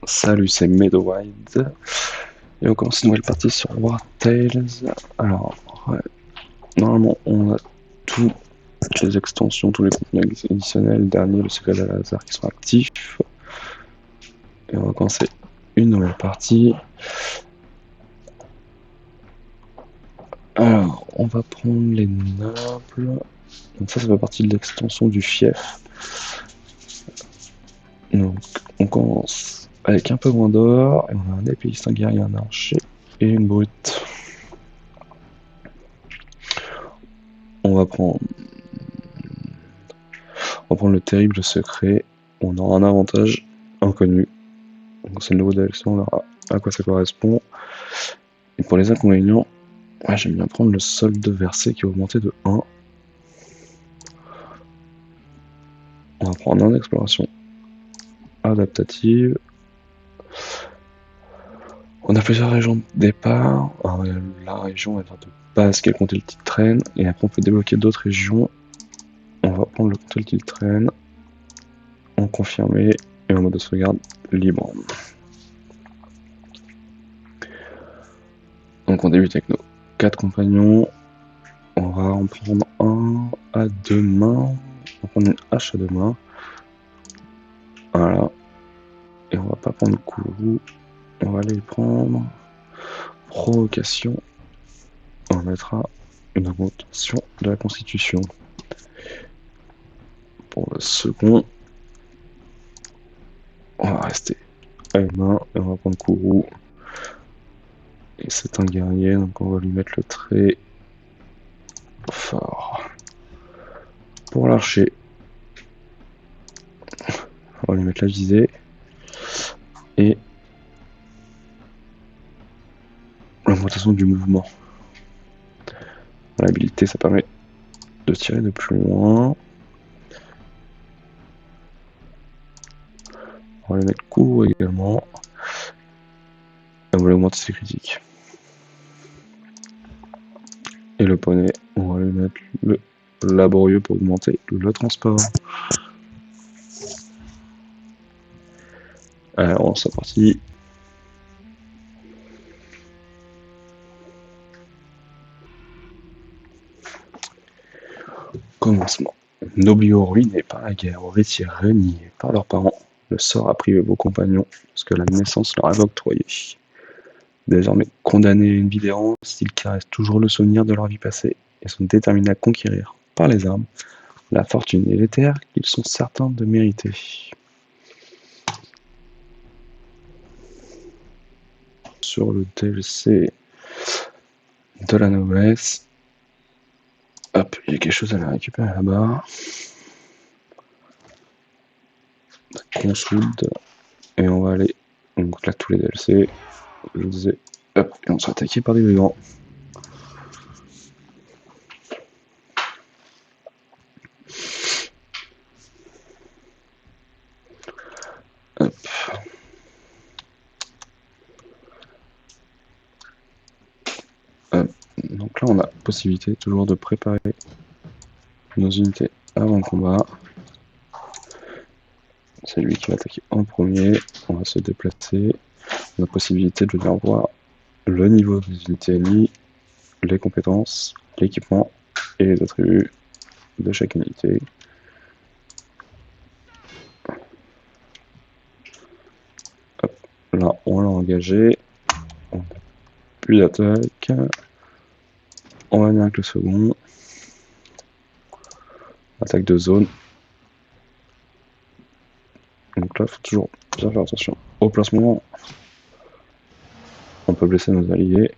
Salut, c'est Meadowide. Et on commence une nouvelle partie sur War Tales. Alors, ouais, normalement, on a toutes les extensions, tous les contenus additionnels, le dernier, le secret de Lazare qui sont actifs. Et on va commencer une nouvelle partie. Alors, on va prendre les nobles. Donc ça fait partie de l'extension du fief. Donc, on commence avec un peu moins d'or. Et on a un épéiste, un guerrier, un archer et une brute. On va prendre le terrible secret. On aura un avantage inconnu. Donc c'est le nouveau DLC, on verra à quoi ça correspond. Et pour les inconvénients, j'aime bien prendre le solde versé qui est augmenté de 1. On va prendre un exploration adaptative. On a plusieurs régions de départ. Alors, la région va dire de base qui est le comté le titre train. Et après on peut débloquer d'autres régions. On va prendre le comté le titre train. En confirmé et en mode de sauvegarde libre. Donc on débute avec nos 4 compagnons. On va en prendre un à 2 mains. On va prendre une hache à 2 mains. Voilà. Et on va pas prendre courroux. On va aller prendre provocation. On mettra une augmentation de la constitution. Pour le second, on va rester à une main et on va prendre courroux. Et c'est un guerrier, donc on va lui mettre le trait fort. Pour l'archer, on va lui mettre la visée. Et l'augmentation du mouvement. L'habilité, ça permet de tirer de plus loin. On va lui mettre courroux également. Et on va lui augmenter ses critiques. Et le poney, on va lui mettre le laborieux pour augmenter le transport. Alors, c'est parti. Commencement. N'oublions ruinés par la guerre, aux héritiers reniés par leurs parents, le sort a privé vos compagnons, parce que la naissance leur avait octroyé. Désormais condamnés à une vie d'errance, ils caressent toujours le souvenir de leur vie passée et sont déterminés à conquérir, par les armes, la fortune et les terres qu'ils sont certains de mériter. Sur le DLC de la noblesse, hop, il y a quelque chose à aller récupérer là-bas. Consoude, et on va aller, donc là tous les DLC, je disais, hop, et on sera attaqué par des brigands. Hop. Hop. Donc là on a possibilité toujours de préparer nos unités avant le combat. C'est lui qui va attaquer en premier, on va se déplacer. On a possibilité de venir voir le niveau des unités ennemies, les compétences, l'équipement et les attributs de chaque unité. Hop. Là on l'a engagé, on n'a plus d'attaque. On va venir avec le second. Attaque de zone. Donc là, il faut toujours bien faire attention au placement. On peut blesser nos alliés.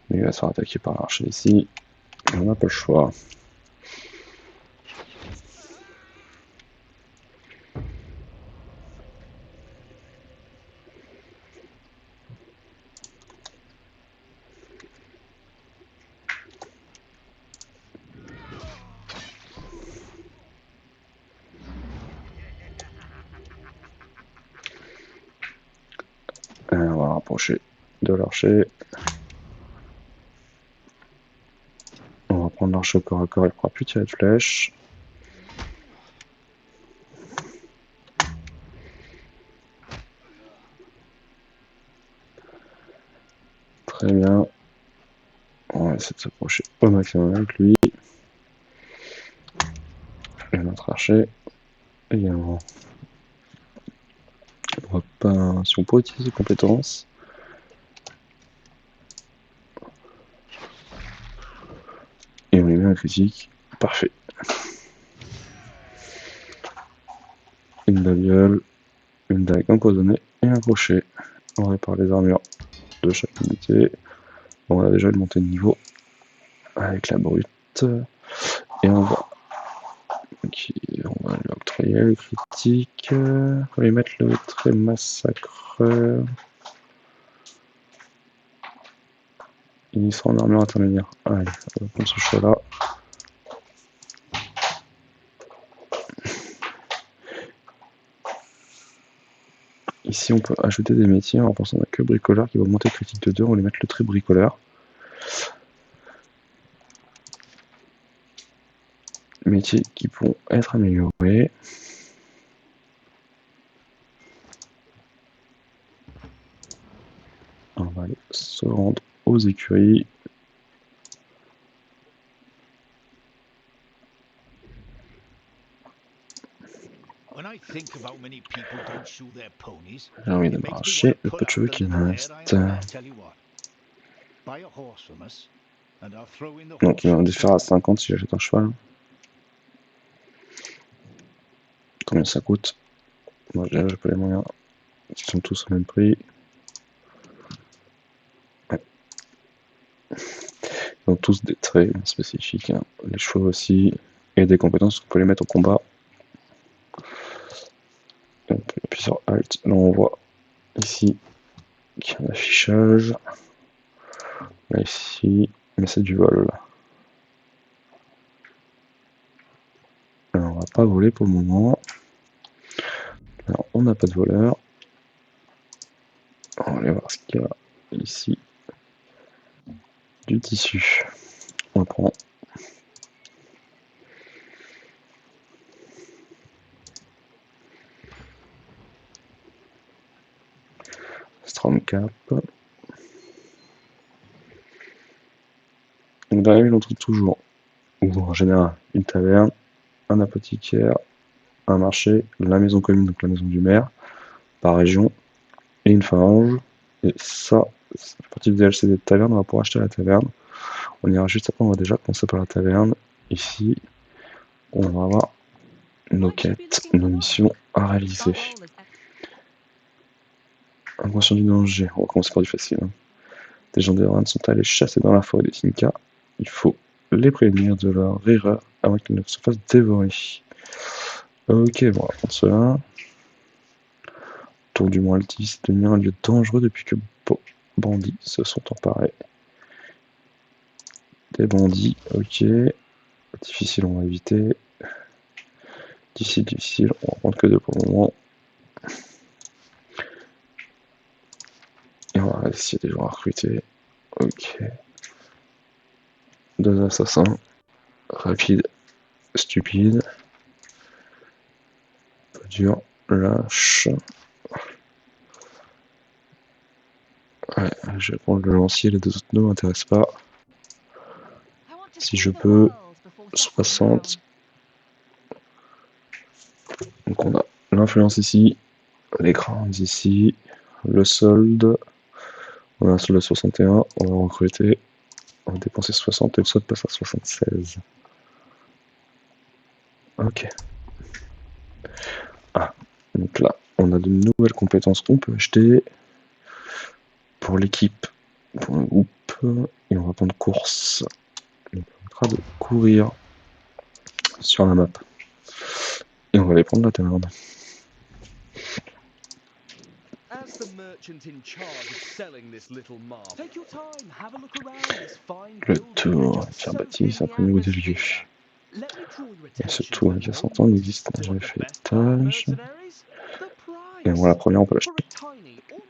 Mais il va se faire attaquer par l'archer ici. On n'a pas le choix. On va rapprocher de l'archer. prendre l'arche au corps à corps, il ne pourra plus tirer de flèche. Très bien. On va essayer de s'approcher au maximum avec lui. Et notre archer également. On voit pas si on peut utiliser compétences. Et on lui met un critique. Parfait. Une babiole, une dague empoisonnée et un crochet. On répare les armures de chaque unité. Bon, on a déjà une montée de niveau avec la brute. Et on va lui octroyer le critique. On va lui mettre le trait massacreur. Ils sont en armure intermédiaire. Allez, on va prendre ce choix-là. Ici, on peut ajouter des métiers en pensant à que bricoleur qui va augmenter le critique de 2. On va lui mettre le trait bricoleur. Métiers qui pourront être améliorés. On va aller se rendre aux écuries. J'ai envie de m'arracher le peu de cheveux qui me reste. Donc il va me faire à 50 si j'achète un cheval. Combien ça coûte? Moi j'ai pas les moyens. Ils sont tous au même prix. Ouais. Ils ont tous des traits spécifiques. Hein. Les chevaux aussi. Et des compétences qu'on peut les mettre au combat. On peut appuyer sur Alt. Là on voit ici qu'il y a un affichage. Là ici, mais c'est du vol. Alors on va pas voler pour le moment. Alors on n'a pas de voleur. On va aller voir ce qu'il y a ici. Du tissu. On prend. Stromcap. Donc dans la ville on trouve toujours, ou en général, une taverne, un apothicaire, un marché, la maison commune, donc la maison du maire, par région, et une phalange. Et ça, c'est la partie du DLC des tavernes, on va pouvoir acheter à la taverne. On ira juste après, on va déjà commencer par la taverne. Ici, on va avoir nos quêtes, nos missions à réaliser. Inconscient du danger, on va commencer par du facile. Hein. Des gens des Rans sont allés chasser dans la forêt des Tinka. Il faut les prévenir de leur erreur avant qu'ils ne se fassent dévorer. Ok, bon, on va prendre cela. Tour du Mont Altis devient un lieu dangereux depuis que bandits se sont emparés. Des bandits, ok. Difficile, on va éviter. Difficile, on va prendre que 2 pour le moment. Et on va essayer des gens à recruter. Ok. 2 assassins. Rapide, stupide. Peu dur, lâche. Ouais, je vais prendre le lancier, les 2 autres ne m'intéressent pas. Si je peux, 60. Donc on a l'influence ici, les crânes ici, le solde. On a un solde à 61, on va recruter. On va dépenser 60 et le solde passe à 76. Ok. Ah, donc là, on a de nouvelles compétences qu'on peut acheter pour l'équipe, pour le groupe. Et on va prendre course. On permettra de courir sur la map. Et on va aller prendre la taverne. Le tour, faire bâtisse, après niveau des lieux. Et ce tour avec 60 ans n'existe pas. J'avais fait étage. Et voilà, la première, on peut l'acheter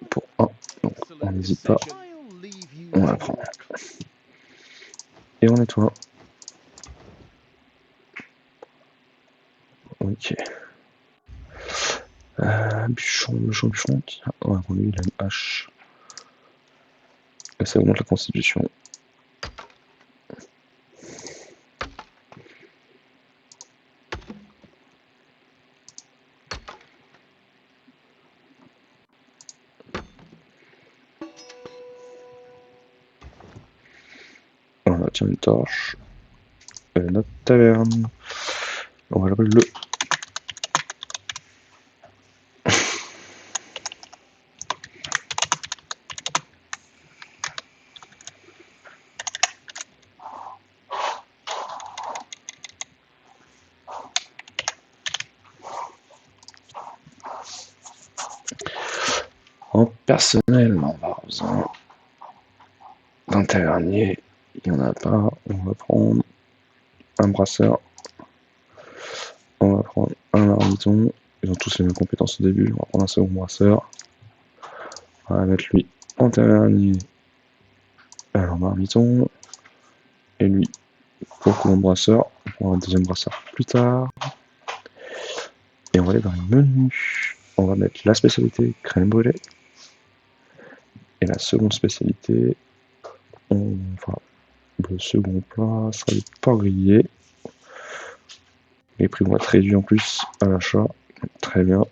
pour 1. Donc on n'hésite pas. On la prend. Et on nettoie. Ok. Bûchon. Tiens, ouais, lui, il a une hache. Et ça augmente la constitution. Voilà, tiens, une torche. Notre taverne. On va l'appeler le. En personnel, on va avoir besoin d'un tavernier. Il n'y en a pas. On va prendre un brasseur. On va prendre un marmiton. Ils ont tous les mêmes compétences au début. On va prendre un second brasseur. On va mettre lui en tavernier. Alors marmiton. Et lui pour colon brasseur. On prendra un deuxième brasseur plus tard. Et on va aller dans les menus. On va mettre la spécialité crème brûlée. Et la seconde spécialité, le second plat sera le porc grillé. Les prix vont être réduits en plus à l'achat. Très bien.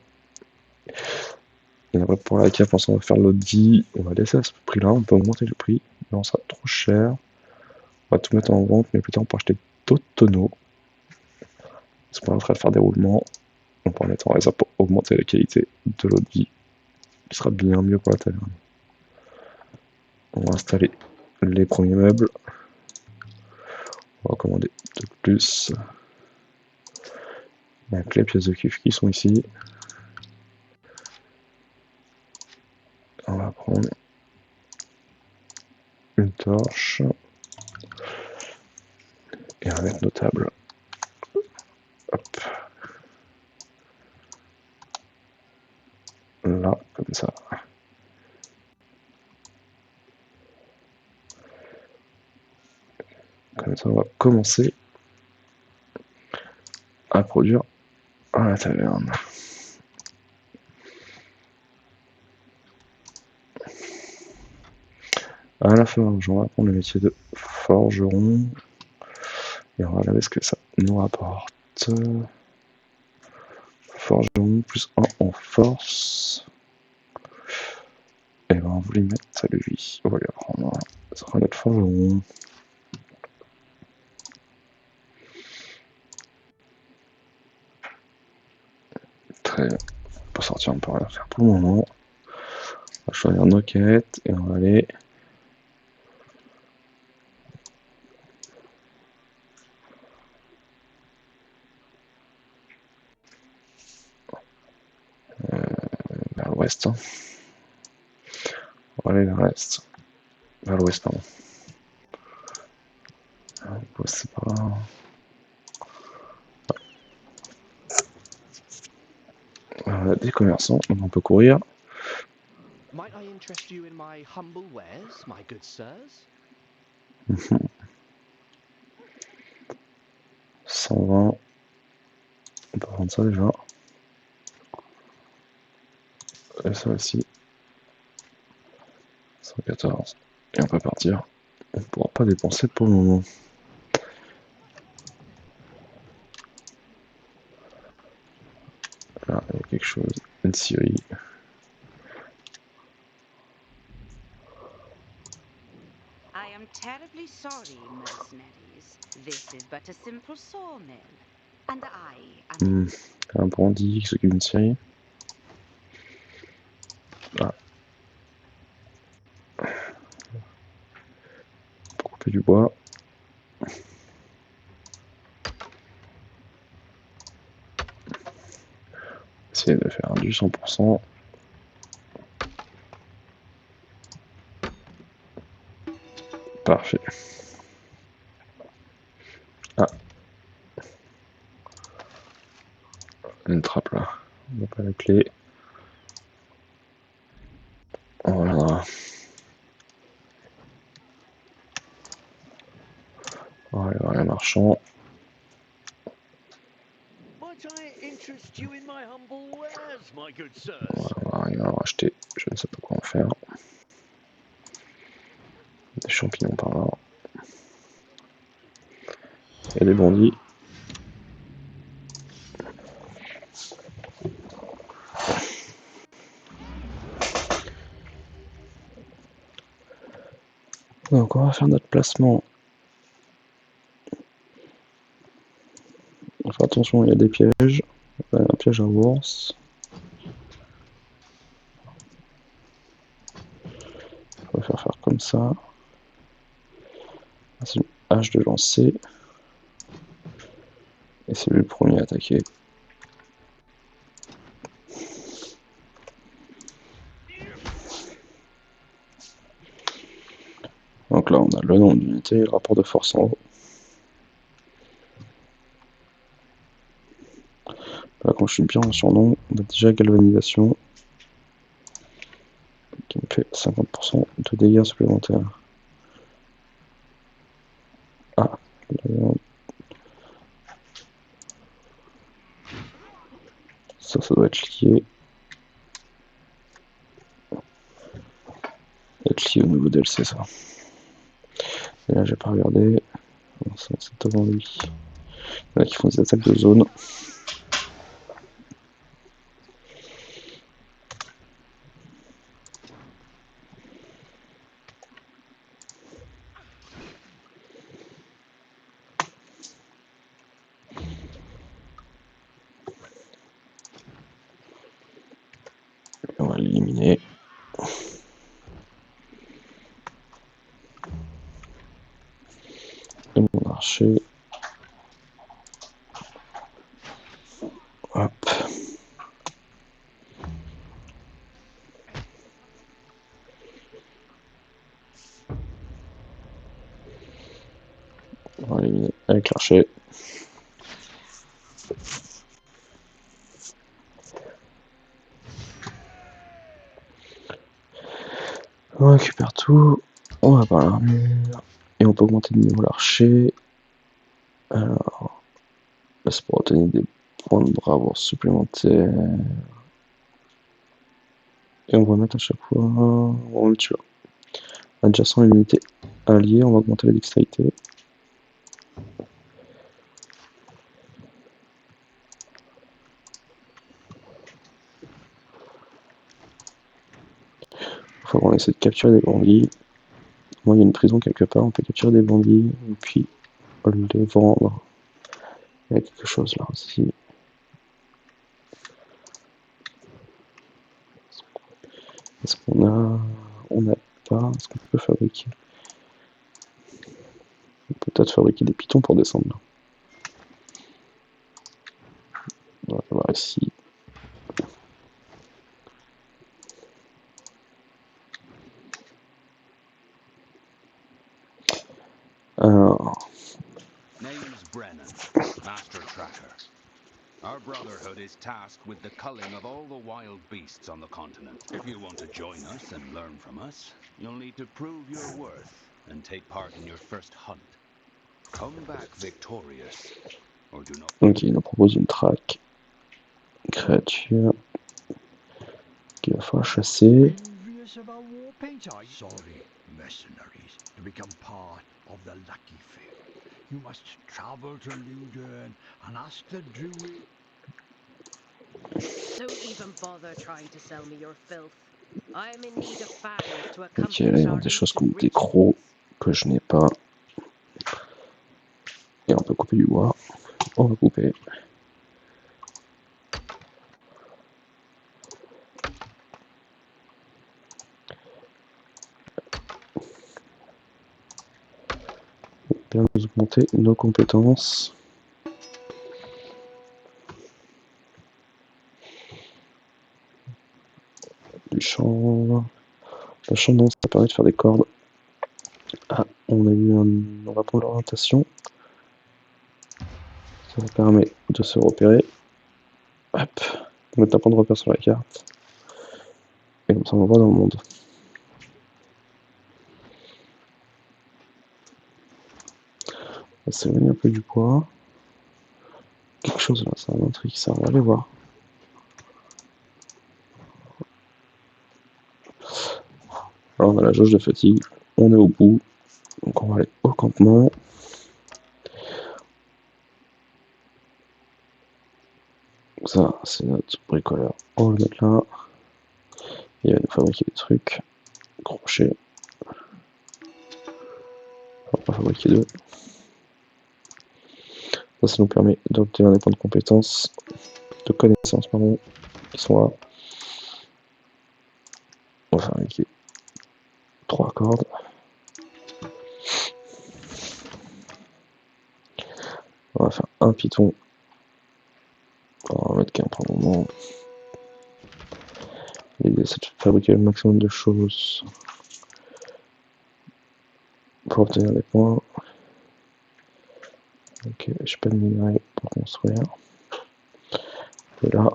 Et après pour la cave, on va faire l'audit. On va laisser à ce prix-là. On peut augmenter le prix. Non, ça va trop cher. On va tout mettre en vente, mais plus tard on peut acheter d'autres tonneaux. Ça permettra de faire des roulements. On peut en mettre en réserve pour augmenter la qualité de l'audit, qui sera bien mieux pour la taverne. On va installer les premiers meubles. On va commander de plus. Donc les pièces de kiff qui sont ici. On va prendre une torche. Et on va mettre nos tables. Hop. Là, comme ça. Comme ça, on va commencer à produire à la taverne. À la forge, on va prendre le métier de forgeron. Et on va regarder ce que ça nous rapporte. Forgeron plus 1 en force. Et ben on va lui mettre ça lui. On va lui apprendre. Ça sera notre forgeron. Très bien. On peut sortir, on peut rien faire pour le moment. On va choisir nos quêtes et on va aller. Vers l'ouest. On va aller vers l'est. Vers l'ouest, pardon. C'est pas. On a des commerçants, donc on peut courir. Might I interest you in my humble wares, my good sirs? 120. On peut prendre ça déjà. Et ça aussi. 114. Et on peut partir. On ne pourra pas dépenser pour le moment. Là, il y a quelque chose. Une scierie. I am terribly sorry, mercenaries. This is but a simple sawmill. And I am... Un brandy qui s'occupe d'une scierie. Ah. Pour couper du bois. Essayer de faire du 100%. Parfait. Ah. Une trappe là. On n'a pas la clé. On reviendra. On va aller voir les marchands. Might I my good sirs. On va rien en racheter, je ne sais pas quoi en faire. Des champignons par là. Et des bandits. Donc on va faire notre placement. Enfin, attention, il y a des pièges. Là, il y a un piège à ours. On va faire comme ça. C'est une hache de lancer. Et c'est lui le premier à attaquer. Donc là, on a le nombre d'unités et le rapport de force en haut. Là, quand je suis bien en surnom, on a déjà galvanisation qui me fait 50% de dégâts supplémentaires. Ah, là, ça doit être lié. Être lié au nouveau DLC, ça. Et là, j'ai pas regardé. C'est devant lui. Il y en a qui font des attaques de zone. Et on va l'éliminer. Et mon archer. Hop. On va l'éliminer avec l'archer. On récupère tout. On va par l'armure. Et on peut augmenter de niveau l'archer. Alors, là, c'est pour obtenir des points de bravoure supplémentaires. Et on va mettre à chaque fois. On va le tuer. Adjacent à l'unité alliée, on va augmenter la dextérité. Il faut qu'on essaie de capturer des bandits. Moi, il y a une prison quelque part, on peut capturer des bandits et puis les vendre. Il y a quelque chose là aussi. Est-ce qu'on a. On n'a pas. Est-ce qu'on peut fabriquer? On peut peut-être fabriquer des pitons pour descendre là. On va voir ici. Alors. Name's Brennan, Master Tracker. Our brotherhood is tasked with the culling of all the wild beasts on the continent. If you want to join us and learn from us, you'll need to prove your worth and take part in your first hunt. Come back victorious, or do not. Donc il nous propose une traque. Créature. Qu'il va falloir chasser. Envious of our war paint, are you? Sorry, mercenaries, to become part of the lucky few. You must travel to Ludern and ask the druid. Don't even bother trying to sell me your filth. I am in need of fangs to Ok, accomplish là il y a our des choses ancient comme des crocs que je n'ai pas. Et on peut couper du bois. On va couper. Bien nous augmenter nos compétences. Du champ. La chandon, ça permet de faire des cordes. Ah, on va prendre l'orientation. Ça nous permet de se repérer. Hop, mettre un point de repère sur la carte. Et comme ça on va dans le monde. On va s'éloigner un peu du bois. Quelque chose là, ça m'intrigue ça, on va aller voir. on a la jauge de fatigue, on est au bout, donc on va aller au campement. Ça, c'est notre bricoleur, on va le mettre là. Il va nous fabriquer des trucs, crochets. On va fabriquer deux. Ça nous permet d'obtenir des points de compétences, de connaissances, pardon, qui sont là. On va fabriquer 3 cordes. On va faire un python. On va mettre qu'un pour le moment. L'idée c'est de fabriquer le maximum de choses pour obtenir des points. Ok, j'ai pas de minerai pour construire. Et là,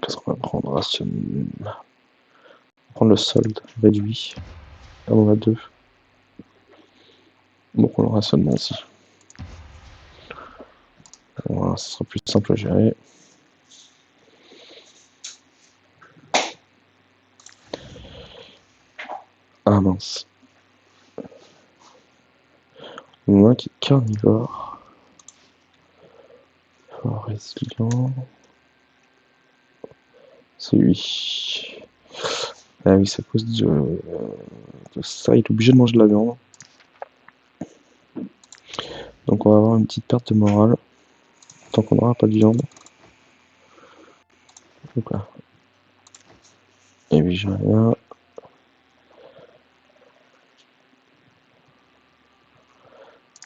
qu'est-ce qu'on va prendre? On va prendre le solde réduit. Là on a 2. Donc on le rationnement aussi. Voilà, ce sera plus simple à gérer. Ah mince. Il y en a un qui est carnivore. Fort résilient. C'est lui. Ah oui, c'est à cause de ça, il est obligé de manger de la viande. Donc on va avoir une petite perte de morale. Tant qu'on n'aura pas de viande. Donc là. Et puis j'ai rien.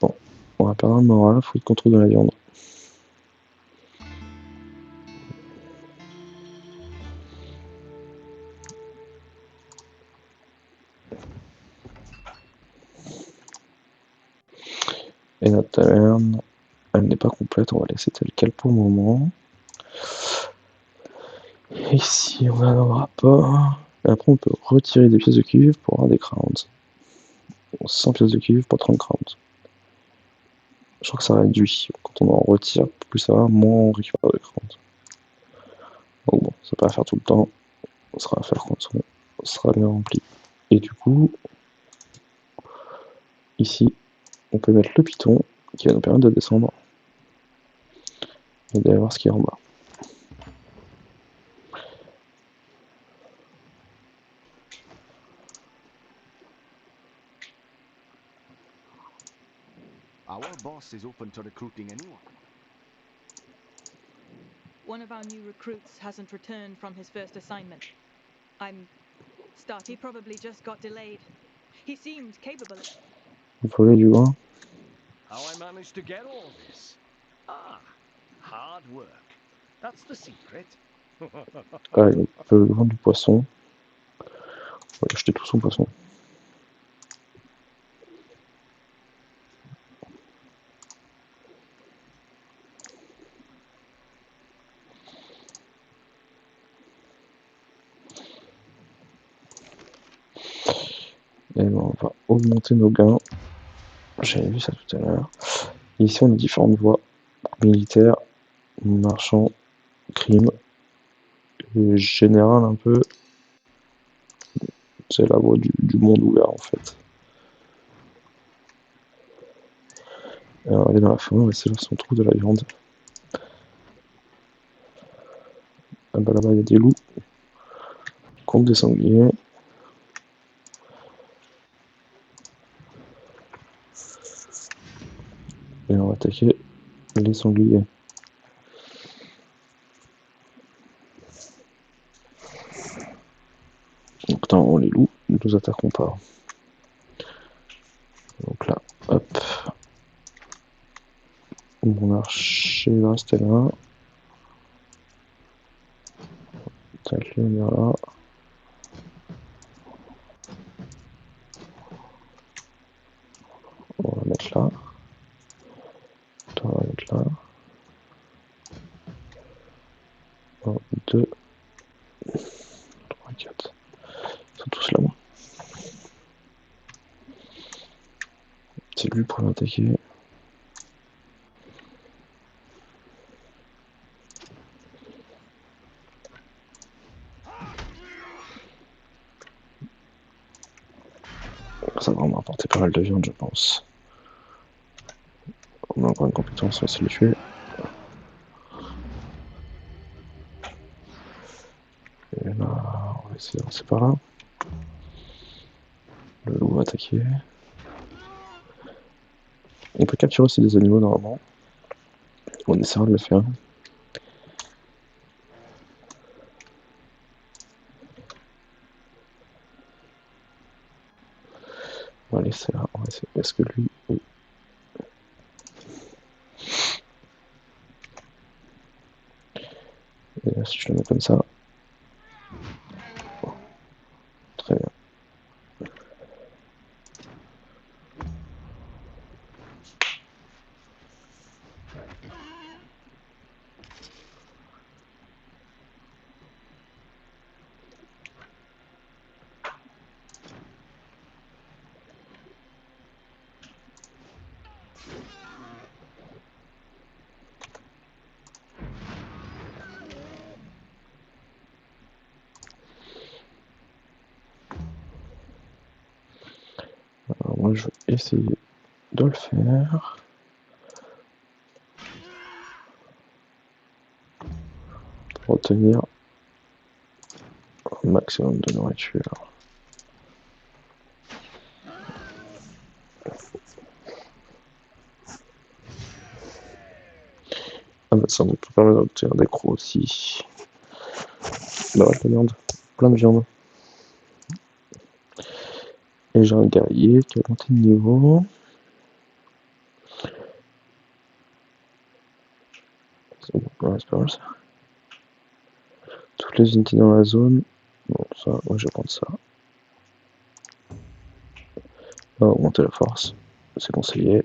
Bon, on va perdre le moral, faut le contrôle de la viande. Et notre taverne, elle n'est pas complète, on va laisser telle quelle pour le moment. Et si on n'en aura pas, et après on peut retirer des pièces de cuivre pour avoir des crowns. 100 pièces de cuivre pour 30 crowns. Je crois que ça réduit. Quand on en retire, plus ça va, moins on récupère de crowns. Donc bon, ça peut pas à faire tout le temps. On sera à faire quand on sera bien rempli. Et du coup, ici, on peut mettre le python qui va nous permettre de descendre et d'aller voir ce qu'il y a en bas. Our boss is open to recruiting anyone. One of our new recruits hasn't returned from his first assignment. He probably just got delayed. He seemed capable. Il faut aller du loin. How I managed to get all this? Ah, hard work. That's the secret. Ah, il peut vendre du poisson. On va acheter tout son poisson. Et ben, on va augmenter nos gains. J'avais vu ça tout à l'heure. Ici, on a différentes voies. Militaire, marchand, crime. Et général un peu. C'est la voie du monde ouvert en fait. Et on va aller dans la forêt, on va essayer de on trouve de la viande. Ah bah là-bas il y a des loups. Contre des sangliers. Et on va attaquer les sangliers. Donc non, les loups ne nous attaqueront pas. Donc là, hop. Mon archer va rester là. Tac, lui on ira là. On va mettre là. Toi, on va mettre là. 1, 2, 3, 4. Ils sont tous là-bas. C'est lui pour l'attaquer. Ça va me rapporter pas mal de viande, je pense. On a encore une compétence, on va se les tuer. Et là, on va essayer d'avancer par là. Le loup va attaquer. On peut capturer aussi des animaux normalement. On essaiera de le faire. On va laisser là. On va essayer. Est-ce que lui. Oui. Et là, si je le mets comme ça. Très bien. Alors moi, je vais essayer de le faire. Pour obtenir un maximum de nourriture. Ah bah ça me peut permettre d'obtenir des crocs aussi. Bah ouais, de viande. Plein de viande. Et j'ai un guerrier qui a monté de niveau. C'est bon, ouais, c'est pas mal ça. Toutes les unités dans la zone. Bon, ça, moi je vais prendre ça. On va augmenter la force. C'est conseillé.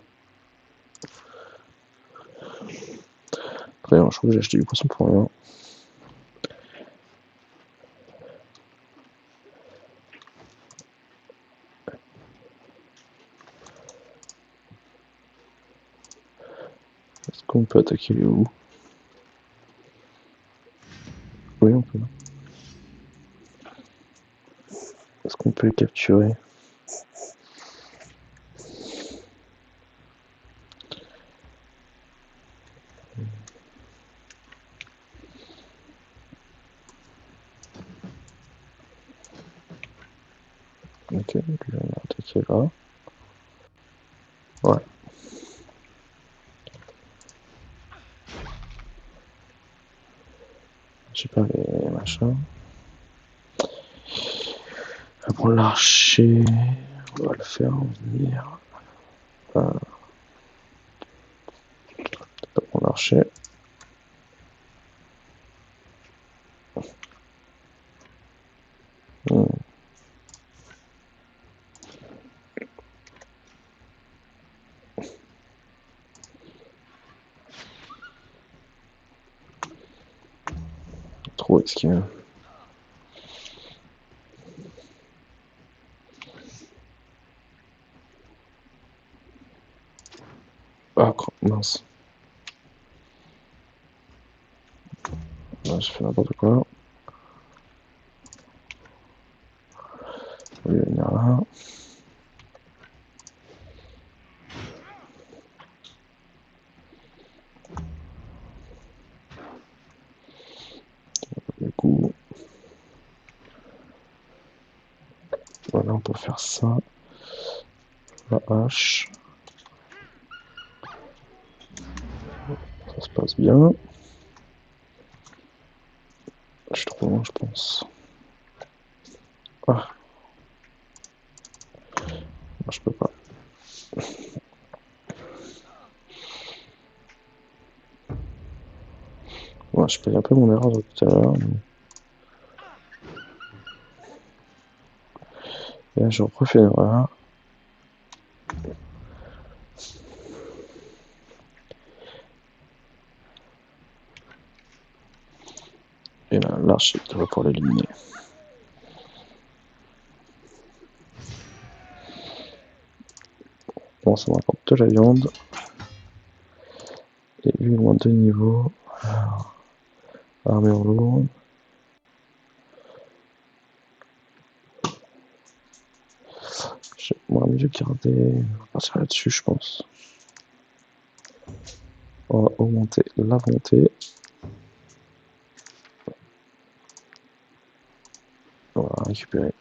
Très bien, je crois que j'ai acheté du poisson pour rien. Est-ce qu'on peut attaquer les loups? Oui, on peut. Est-ce qu'on peut les capturer? Ok, lui on va attaquer là. Ouais. J'ai pas les machins. On va prendre l'archer. On va le faire venir. On va prendre l'archer. Trop risqué. Ah, mince. Là, j'ai fait n'importe quoi. On va venir là. Du coup, voilà, on peut faire ça. La hache. Ça se passe bien. Je suis trop loin, je pense. Ah. Non, je peux pas. Ouais, je paye un peu mon erreur de tout à l'heure. Mais... Et là, je refais une erreur. Et là, l'archer devrait pouvoir l'éliminer. Bon, ça me rapporte de la viande. Et lui, moins 2 niveaux. Alors, armure lourde. Moi, va mieux garder. On va partir là-dessus, je pense. On va augmenter la volonté. On va récupérer.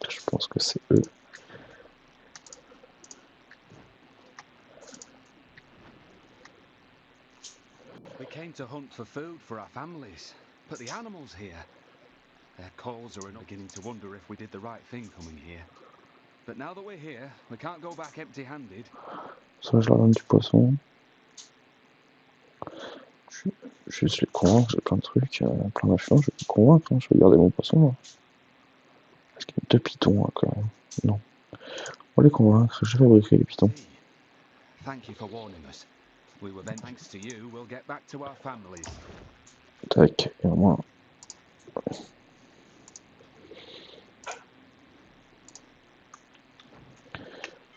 Je pense que c'est eux. We came to hunt for food for our families, but the animals here, their calls are beginning to wonder if we did the right thing coming here. But now that we're here, we can't go back empty-handed. Soit je leur donne du poisson. Je vais les convaincre, j'ai plein de trucs, plein d'influence, je vais les convaincre, hein, je vais garder mon poisson là. Parce qu'il y a 2 pitons hein, quand même. Non. On va les convaincre, je vais fabriquer les pitons. Thank you for warning us. We were then thanks to you, we'll get back to our families. Tac, et au moins.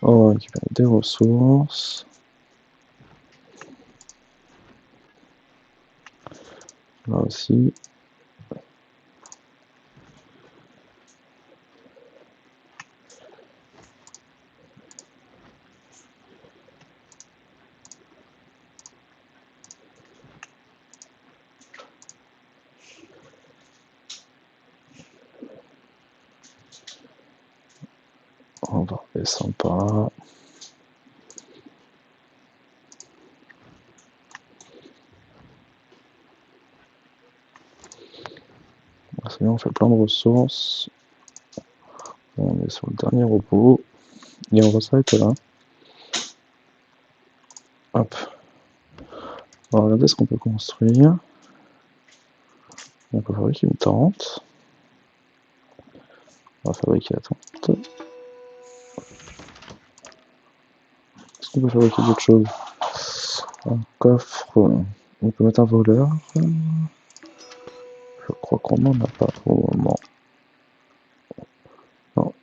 On va récupérer des ressources. Là aussi. On va redescendre par là. C'est bien, on fait plein de ressources. On est sur le dernier repos. Et on va s'arrêter là. Hop. On va regarder ce qu'on peut construire. On peut fabriquer une tente. On va fabriquer la tente. Est-ce qu'on peut fabriquer d'autres choses? Un coffre. On peut mettre un voleur. Je crois qu'on n'en a pas pour le moment. Non.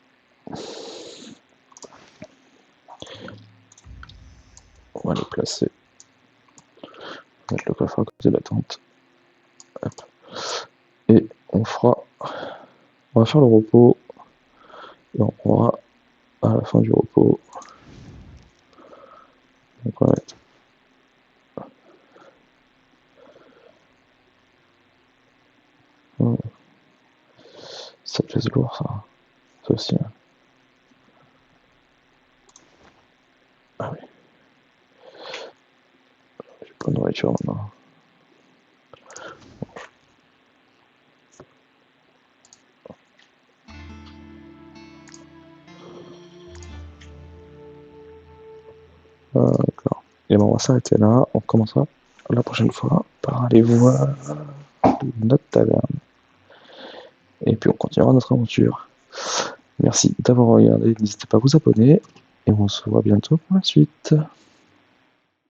On va les placer. On va mettre le coffre à côté de la tente. Hop. Et on fera. On va faire le repos. Et on pourra à la fin du repos. Donc on va mettre. Ça pèse lourd ça. Ça aussi. Hein. Ah oui. J'ai pas de nourriture maintenant. D'accord. Et bon, on va s'arrêter là. On commencera la prochaine fois par aller voir notre taverne. Et puis on continuera notre aventure. Merci d'avoir regardé. N'hésitez pas à vous abonner. Et on se voit bientôt pour la suite.